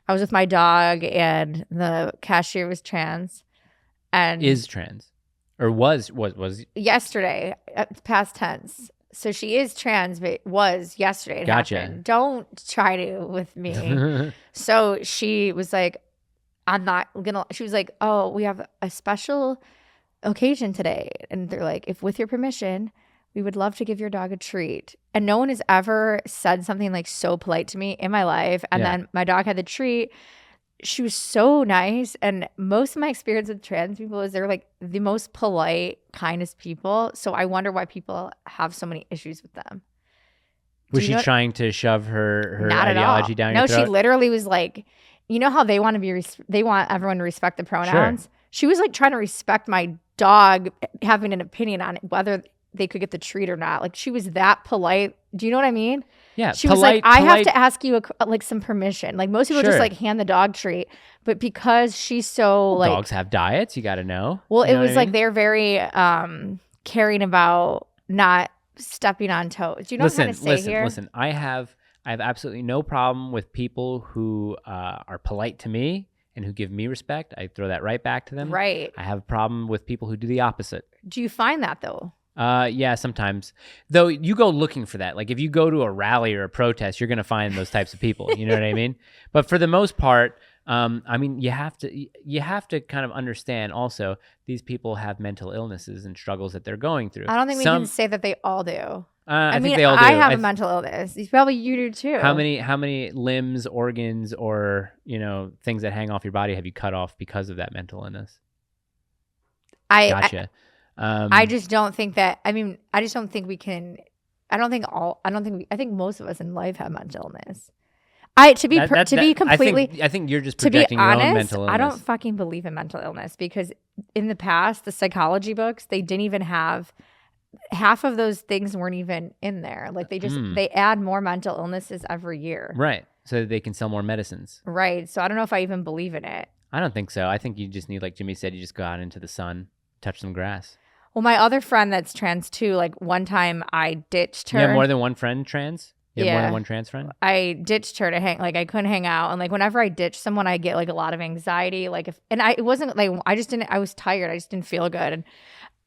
I was with my dog and the cashier was trans. And is trans. Or was yesterday, past tense. So she is trans, but was yesterday. Happened. Don't try to with me. So she was like, she was like, oh, we have a special occasion today. And they're like, if with your permission, we would love to give your dog a treat. And no one has ever said something like so polite to me in my life. And then my dog had the treat. She was so nice. And most of my experience with trans people is they're like the most polite, kindest people. So I wonder why people have so many issues with them. Was she trying to shove her ideology down your throat? No, she literally was like, you know how they want they want everyone to respect the pronouns? Sure. She was like trying to respect my dog having an opinion on whether they could get the treat or not. Like she was that polite. Do you know what I mean? Yeah. She was like, I have to ask you like some permission. Like most people just like hand the dog treat, but because she's so like dogs have diets, you got to know. Well, it was like they're very caring about not stepping on toes. Do you know what I'm trying to say here? Listen, I have absolutely no problem with people who are polite to me and who give me respect. I throw that right back to them. Right. I have a problem with people who do the opposite. Do you find that though? Yeah, sometimes. Though you go looking for that. Like if you go to a rally or a protest, you're going to find those types of people. You know what I mean? But for the most part, I mean, you have to kind of understand also these people have mental illnesses and struggles that they're going through. I don't think we can say that they all do. I think they all do. I have a mental illness. Probably you do too. How many limbs, organs, or things that hang off your body have you cut off because of that mental illness? Gotcha. I just don't think that. I mean, I just don't think we can. I think most of us in life have mental illness. I think you're just projecting your own mental illness. I don't fucking believe in mental illness because in the past, the psychology books, they didn't even have half of those things weren't even in there. Like they add more mental illnesses every year. Right. So that they can sell more medicines. Right. So I don't know if I even believe in it. I don't think so. I think you just need, like Jimmy said, you just go out into the sun, touch some grass. Well, my other friend that's trans too, like one time I ditched her. You have more than one friend trans? You have more than one trans friend? I ditched her to hang, like I couldn't hang out. And like whenever I ditch someone, I get like a lot of anxiety. Like it wasn't like, I was tired. I just didn't feel good. And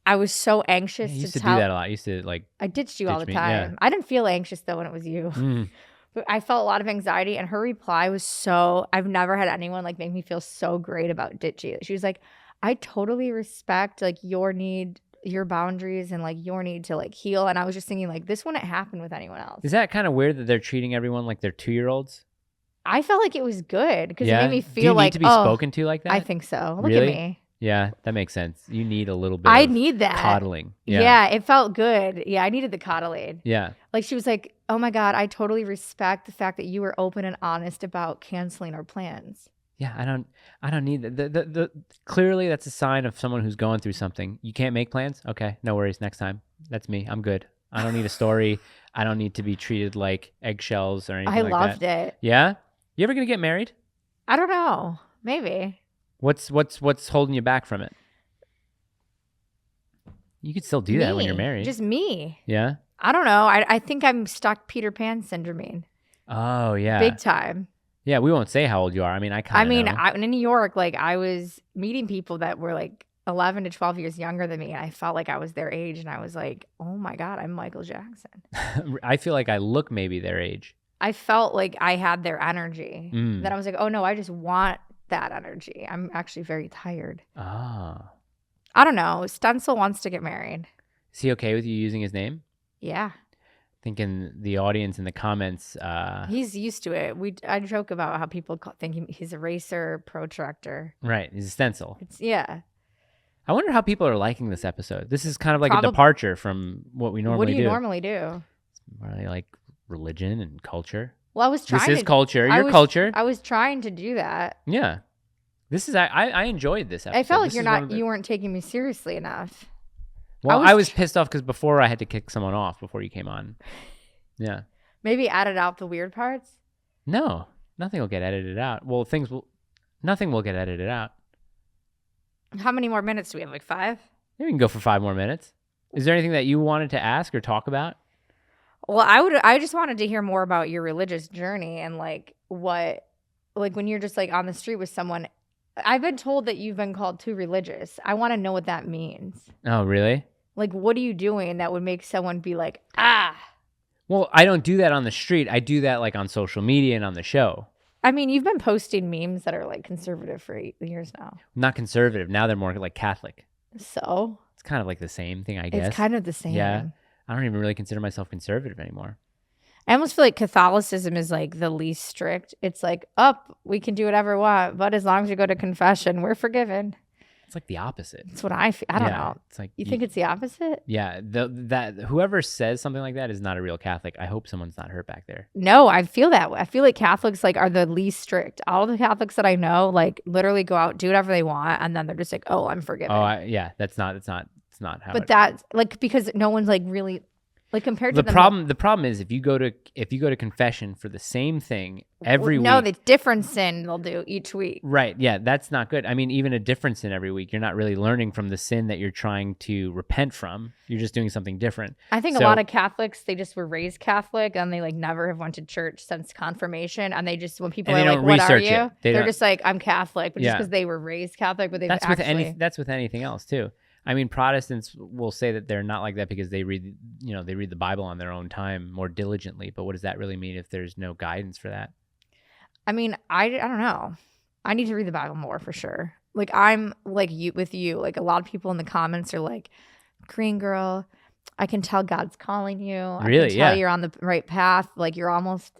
I was so anxious you used to do that a lot. I used to like. I ditched you all the time. Yeah. I didn't feel anxious though when it was you. But I felt a lot of anxiety. And her reply was I've never had anyone like make me feel so great about ditching. She was like, I totally respect like your boundaries and like your need to like heal. And I was just thinking like this wouldn't happen with anyone else. Is that kind of weird that they're treating everyone like they're 2-year-olds? I felt like it was good because it made me feel Do you like need to be spoken to like that? I think so. Look really? at me. Yeah, that makes sense. You need a little bit I need that coddling. Yeah, it felt good. Yeah, I needed the coddling. Yeah. Like she was like, oh my God, I totally respect the fact that you were open and honest about canceling our plans. Yeah, I don't need that. Clearly that's a sign of someone who's going through something. You can't make plans? Okay, no worries. Next time. That's me. I'm good. I don't need a story. I don't need to be treated like eggshells or anything like that. I loved it. Yeah? You ever gonna get married? I don't know. Maybe. What's holding you back from it? You could still do that when you're married. Just me. Yeah? I don't know. I think I'm stuck Peter Pan syndrome. Oh, yeah. Big time. Yeah, we won't say how old you are. I mean, I know. In New York, like I was meeting people that were like 11 to 12 years younger than me. And I felt like I was their age. And I was like, oh my God, I'm Michael Jackson. I feel like I look maybe their age. I felt like I had their energy. Then I was like, oh no, I just want that energy. I'm actually very tired. Ah. I don't know. Stencil wants to get married. Is he okay with you using his name? Yeah. I think in the audience in the comments. He's used to it. I joke about how people think he's a racer, protractor. Right. He's a stencil. Yeah. I wonder how people are liking this episode. This is kind of like a departure from what we normally do. What do you normally do? It's really like religion and culture. Well, I was trying. This is culture. Your culture. I was trying to do that. Yeah. This is. I enjoyed this episode. I felt like you weren't taking me seriously enough. Well, I was pissed off because before I had to kick someone off before you came on. Yeah. Maybe edit out the weird parts? No. Nothing will get edited out. Well, nothing will get edited out. How many more minutes do we have? Like 5? We can go for 5 more minutes. Is there anything that you wanted to ask or talk about? Well, I just wanted to hear more about your religious journey and like when you're just like on the street with someone. I've been told that you've been called too religious. I want to know what that means. Oh, really? Like, what are you doing that would make someone be like, ah? Well, I don't do that on the street. I do that like on social media and on the show. I mean, you've been posting memes that are like conservative for 8 years now. Not conservative. Now they're more like Catholic. So? It's kind of like the same thing, I guess. It's kind of the same. Yeah. I don't even really consider myself conservative anymore. I almost feel like Catholicism is like the least strict. It's like, we can do whatever we want, but as long as you go to confession, we're forgiven. It's like the opposite. That's what I feel. I don't know. It's like you think it's the opposite? Yeah. That whoever says something like that is not a real Catholic. I hope someone's not hurt back there. No, I feel that way. I feel like Catholics like are the least strict. All the Catholics that I know like literally go out, do whatever they want, and then they're just like, oh, I'm forgiven. Oh, yeah. It's not how. But that's like because no one's like really. Like compared to the problem is if you go to confession for the same thing every week. No, the different sin they'll do each week. Right. Yeah, that's not good. I mean, even a different sin every week, you're not really learning from the sin that you're trying to repent from. You're just doing something different. I think a lot of Catholics, they just were raised Catholic and they like never have went to church since confirmation, and they just when people are like, "What are you?" They're just like, "I'm Catholic," but just because they were raised Catholic, but they've that's with anything else too. I mean, Protestants will say that they're not like that because they read, they read the Bible on their own time more diligently. But what does that really mean if there's no guidance for that? I mean, I don't know. I need to read the Bible more for sure. Like I'm like you with you. Like a lot of people in the comments are like, "Green girl, I can tell God's calling you. I Really? can tell Yeah. you're on the right path. Like you're almost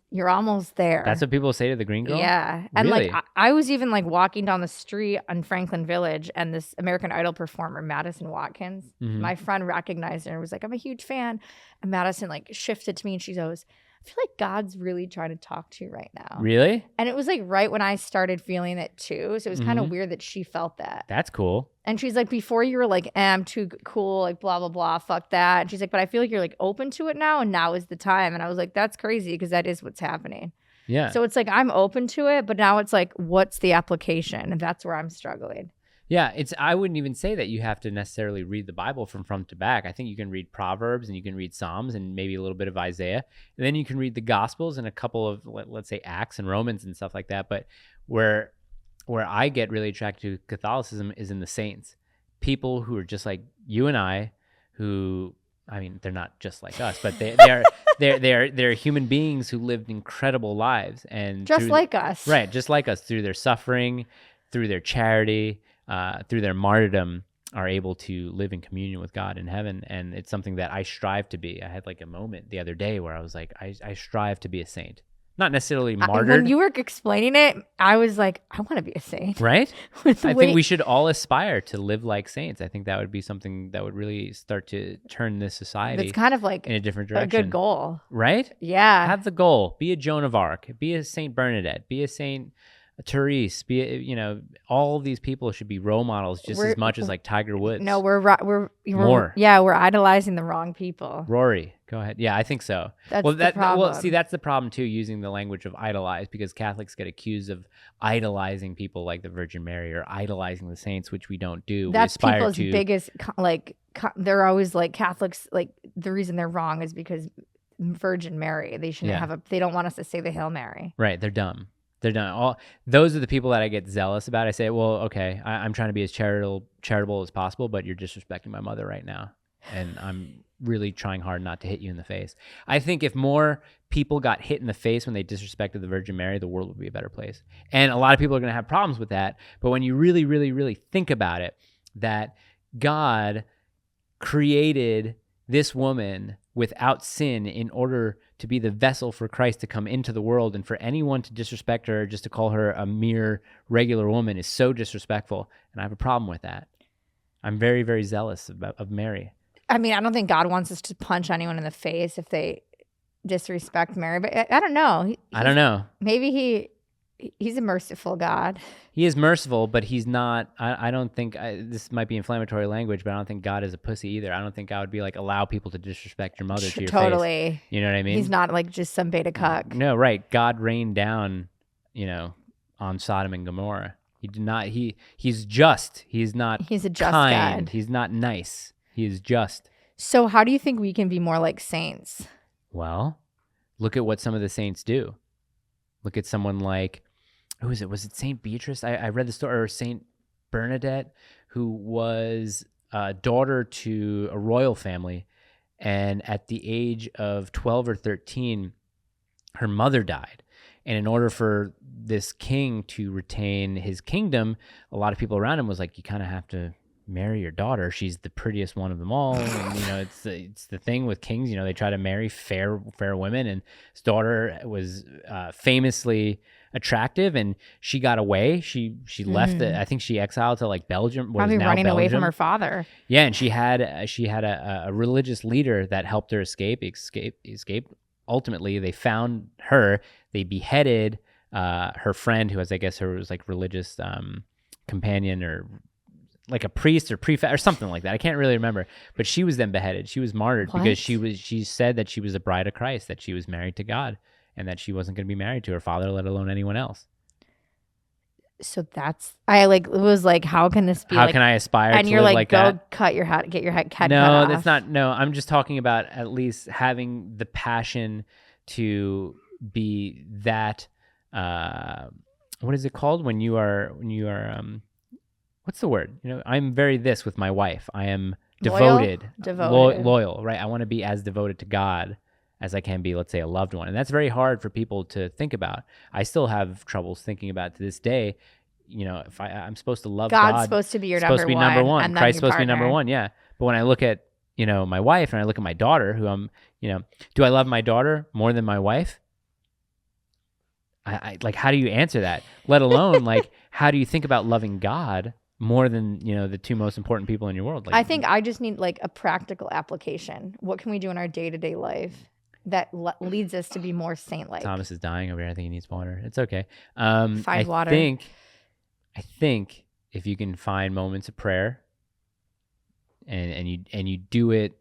there." That's what people say to the green girl? Yeah. And Really? like I was even like walking down the street on Franklin Village, and this American Idol performer, Madison Watkins, my friend recognized her and was like, "I'm a huge fan." And Madison like shifted to me and she goes, "I feel like God's really trying to talk to you right now." Really? And it was like right when I started feeling it too. So it was kind of weird that she felt that. That's cool. And she's like, "Before you were like, I'm too cool, like blah, blah, blah, fuck that." And she's like, "But I feel like you're like open to it now, and now is the time." And I was like, that's crazy because that is what's happening. Yeah. So it's like I'm open to it, but now it's like, what's the application? And that's where I'm struggling. Yeah, I wouldn't even say that you have to necessarily read the Bible from front to back. I think you can read Proverbs and you can read Psalms and maybe a little bit of Isaiah. And then you can read the Gospels and a couple of, let's say, Acts and Romans and stuff like that. But where I get really attracted to Catholicism is in the saints. People who are just like you and I, who, I mean, they're not just like us, but they're human beings who lived incredible lives. And Just like us. Right, just like us, through their suffering, through their charity, through their martyrdom, are able to live in communion with God in heaven. And it's something that I strive to be. I had like a moment the other day where I was like, I strive to be a saint. Not necessarily martyred. When you were explaining it, I was like, I want to be a saint. Right? I think we should all aspire to live like saints. I think that would be something that would really start to turn this society It's kind of like in a different direction. a good goal. Right? Yeah. Have the goal. Be a Joan of Arc. Be a Saint Bernadette. Be a Saint Therese. All of these people should be role models just as much as like Tiger Woods. No, we're More. Yeah, we're idolizing the wrong people. Rory, go ahead. Yeah, I think so. That's the problem. Well, see, that's the problem too, using the language of idolize, because Catholics get accused of idolizing people like the Virgin Mary or idolizing the saints, which we don't do. That's people's biggest they're always like Catholics. Like the reason they're wrong is because Virgin Mary. They shouldn't they don't want us to say the Hail Mary. Right. They're dumb. They're done. Those are the people that I get zealous about. I say, well, okay, I'm trying to be as charitable as possible, but you're disrespecting my mother right now. And I'm really trying hard not to hit you in the face. I think if more people got hit in the face when they disrespected the Virgin Mary, the world would be a better place. And a lot of people are going to have problems with that. But when you really, really, really think about it, that God created this woman without sin in order to be the vessel for Christ to come into the world, and for anyone to disrespect her, just to call her a mere regular woman, is so disrespectful, and I have a problem with that. I'm very, very zealous of Mary. I mean, I don't think God wants us to punch anyone in the face if they disrespect Mary, but I don't know. I don't know. Maybe he's a merciful God. He is merciful, but he's not. I don't think this might be inflammatory language, but I don't think God is a pussy either. I don't think God would be like, allow people to disrespect your mother to your face. Totally. You know what I mean? He's not like just some beta cuck. No, right. God rained down, on Sodom and Gomorrah. He did not. He's just. He's not. He's a just kind. God. He's not nice. He is just. So how do you think we can be more like saints? Well, look at what some of the saints do. Look at someone like, who is it? Was it Saint Beatrice? I read the story, or Saint Bernadette, who was a daughter to a royal family, and at the age of 12 or 13, her mother died. And in order for this king to retain his kingdom, a lot of people around him was like, you kind of have to marry your daughter. She's the prettiest one of them all. And, it's the thing with kings, they try to marry fair women. And his daughter was famously attractive, and she got away. She left. I think she exiled to like Belgium. Probably running away from her father. Yeah, and she had a religious leader that helped her escape. Ultimately, they found her. They beheaded her friend, who was, I guess, her was like religious companion, or like a priest or prefect or something like that. I can't really remember. But she was then beheaded. She was martyred because she said that she was a bride of Christ, that she was married to God, and that she wasn't going to be married to her father, let alone anyone else. So it was like, how can this be? How can I aspire and to you're live like, like go that? cut your head, get your head cut No, off. that's not. No, I'm just talking about at least having the passion to be that. What is it called when you are what's the word? I'm very this with my wife. I am Loyal? devoted, Devoted. loyal, right? I want to be as devoted to God as I can be, let's say, a loved one. And that's very hard for people to think about. I still have troubles thinking about to this day. If I'm supposed to love God's God, supposed to be your supposed to be number one. and then Christ's your supposed to be number partner. one, yeah. But when I look at, my wife and I look at my daughter, who I'm, do I love my daughter more than my wife? I like, how do you answer that? Let alone like, how do you think about loving God more than, the two most important people in your world? Like, I think I just need like a practical application. What can we do in our day-to-day life that leads us to be more saint-like? Thomas is dying over here. I think he needs water. It's okay. Find water. I think if you can find moments of prayer and you do it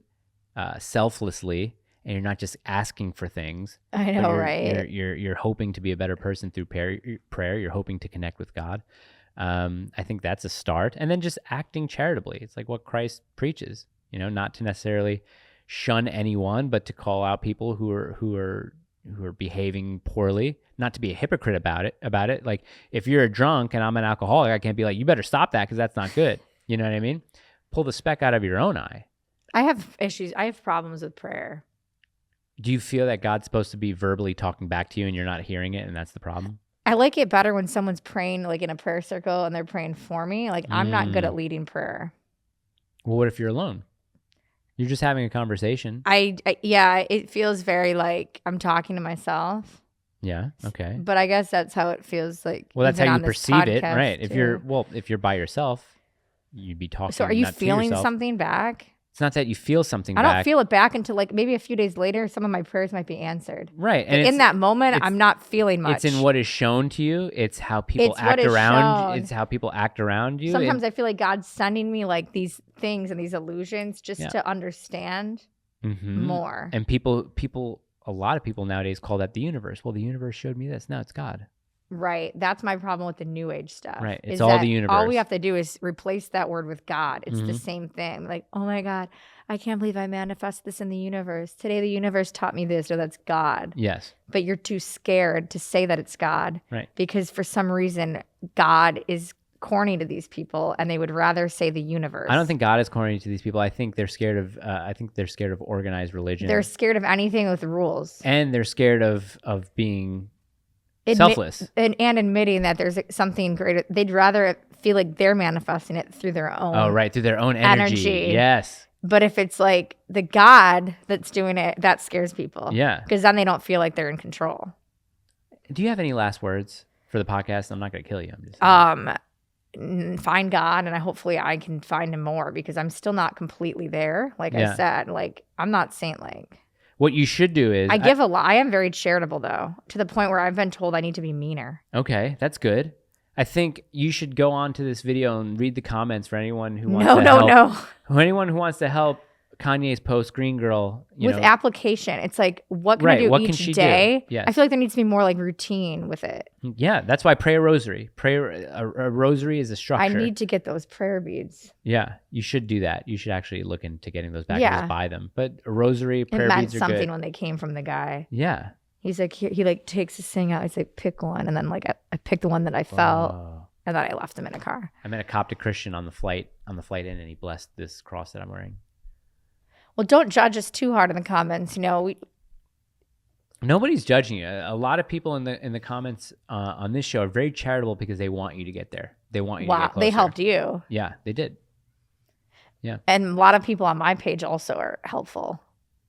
selflessly, and you're not just asking for things. I know, right? You're hoping to be a better person through prayer. You're hoping to connect with God. I think that's a start. And then just acting charitably. It's like what Christ preaches. Not to necessarily shun anyone, but to call out people who are behaving poorly. Not to be a hypocrite about it. Like if you're a drunk and I'm an alcoholic, I can't be like, you better stop that because that's not good. You know what I mean? Pull the speck out of your own eye. I have issues. I have problems with prayer. Do you feel that God's supposed to be verbally talking back to you and you're not hearing it, and that's the problem? I like it better when someone's praying like in a prayer circle and they're praying for me. Like I'm not good at leading prayer. Well, what if you're alone? You're just having a conversation. Yeah, it feels very like I'm talking to myself. Yeah, okay. But I guess that's how it feels like. Well, that's how you perceive it, right? Too. If you're by yourself, you'd be talking. So are you feeling something back? It's not that you feel something back. I don't feel it back until like maybe a few days later, some of my prayers might be answered. Right. And in that moment, I'm not feeling much. It's in what is shown to you. It's how people act around. It's how people act around you. Sometimes I feel like God's sending me like these things and these illusions just to understand more. And a lot of people nowadays call that the universe. Well, the universe showed me this. No, it's God. Right. That's my problem with the new age stuff. Right. It's all the universe. All we have to do is replace that word with God. It's the same thing. Like, oh my God, I can't believe I manifest this in the universe. Today the universe taught me this, or that's God. Yes. But you're too scared to say that it's God. Right. Because for some reason, God is corny to these people and they would rather say the universe. I don't think God is corny to these people. I think they're scared of organized religion. They're scared of anything with rules. And they're scared of being selfless and admitting that there's something greater. They'd rather feel like they're manifesting it through their own through their own energy. Yes. But if it's like the God that's doing it, that scares people. Yeah. Because then they don't feel like they're in control. Do you have any last words for the podcast? I'm not going to kill you. I'm just find God, and hopefully I can find him more because I'm still not completely there. Like I said, like I'm not saint-like. What you should do is... I am very charitable, though, to the point where I've been told I need to be meaner. Okay, that's good. I think you should go on to this video and read the comments for anyone who wants to help. Anyone who wants to help Kanye's post, Green Girl. With application. It's like, what can I do each day? Yes. I feel like there needs to be more like routine with it. Yeah, that's why pray a rosary. A rosary is a structure. I need to get those prayer beads. Yeah, you should do that. You should actually look into getting those back and just buy them. But a rosary, prayer beads are good. It meant something when they came from the guy. Yeah. He's like, he like takes his thing out. He's like, pick one. And then like I picked the one that I felt. And then I left him in a car. I met a Coptic Christian on the flight in, and he blessed this cross that I'm wearing. Well, don't judge us too hard in the comments. Nobody's judging you. A lot of people in the comments on this show are very charitable because they want you to get there. They want you to get closer. They helped you. Yeah, they did. Yeah. And a lot of people on my page also are helpful.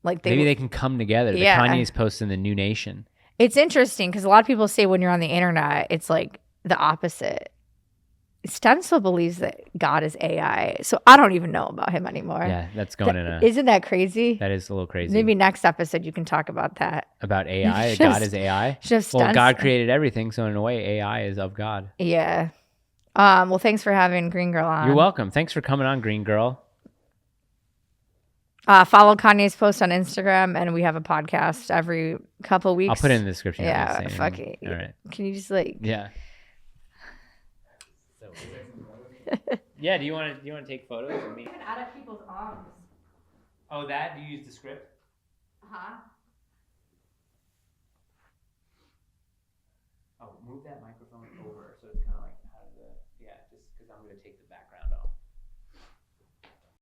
Like maybe they can come together. The Kanye's posting the New Nation. It's interesting because a lot of people say when you're on the internet, it's like the opposite. Stencil believes that God is AI, so I don't even know about him anymore. Yeah, that's going in a... Isn't that crazy? That is a little crazy. Maybe next episode you can talk about that. About AI? God is AI? Well, God created everything, so in a way, AI is of God. Yeah. Well, thanks for having Green Girl on. You're welcome. Thanks for coming on, Green Girl. Follow Kanye's post on Instagram, and we have a podcast every couple weeks. I'll put it in the description. Yeah, fuck it. All right. Can you just like... Yeah. Yeah, do you want to take photos of me? You can edit people's arms. Oh, that? Do you use the script? Uh-huh. Oh, move that microphone over so it's kind of like out of the... Yeah, just... because I'm going to take the background